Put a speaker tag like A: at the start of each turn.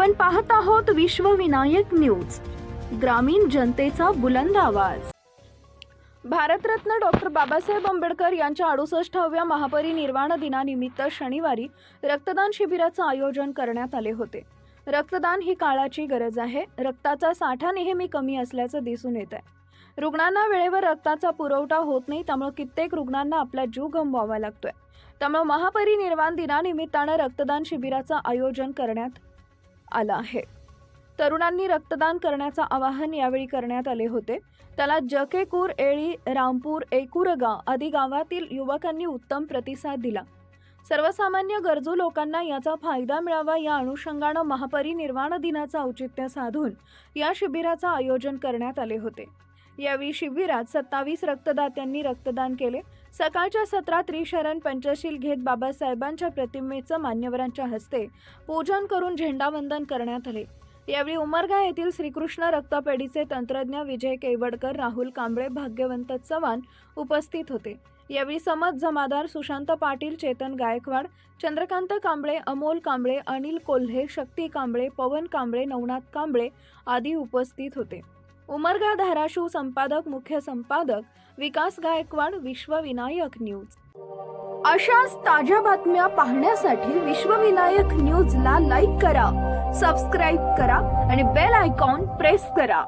A: आपण पाहत आहोत विश्वविनायक न्यूज, ग्रामीण जनतेचा बुलंद आवाज। भारतरत्न डॉक्टर बाबासाहेब आंबेडकर यांच्या 68व्या महापरिनिर्वाण दिनानिमित्त शनिवारी रक्तदान शिबिराचे आयोजन करण्यात आले होते। रक्तदान ही काळाची गरज आहे। रक्ताचा साठा नेहमी कमी असल्याचे दिसून येत आहे। रुग्णांना वेळेवर रक्ताचा पुरवठा होत नाही, त्यामुळे कित्येक रुग्णांना आपला जीव गमवावा लागतोय। त्यामुळे महापरिनिर्वाण दिनानिमित्ताने रक्तदान शिबिराचे आयोजन करण्यात आले आहे। तरुणांनी रक्तदान करण्याचे आवाहन यावेळी करण्यात आले होते। त्याला जकेकूर, एळी, रामपूर, एकूरगा आदी गावातील युवकांनी उत्तम प्रतिसाद दिला। सर्वसामान्य गरजू लोकांना याचा फायदा मिळावा या अनुषंगाने महापरिनिर्वाण दिनाचे औचित्य साधून या शिबिराचे आयोजन करण्यात आले होते। यावेळी शिबिरात 27 रक्तदात्यांनी रक्तदान केले। सकाळच्या सत्रात त्रिशरण पंचशील घेत बाबासाहेबांच्या प्रतिमेचे मान्यवरांच्या हस्ते पूजन करून झेंडावंदन करण्यात आले। यावेळी उमरगा येथील श्रीकृष्ण रक्तपेढीचे तंत्रज्ञ विजय केवडकर, राहुल कांबळे, भाग्यवंत चव्हाण उपस्थित होते। यावेळी समद जमादार, सुशांत पाटील, चेतन गायकवाड, चंद्रकांत कांबळे, अमोल कांबळे, अनिल कोल्हे, शक्ती कांबळे, पवन कांबळे, नवनाथ कांबळे आदी उपस्थित होते। उमरगा धाराशिव संपादक, मुख्य संपादक विकास गायकवाड, विश्वविनायक न्यूज। अशाच ताज्या बातम्या पाहण्यासाठी विश्वविनायक न्यूजला लाईक करा, सबस्क्राइब करा आणि बेल आयकॉन प्रेस करा।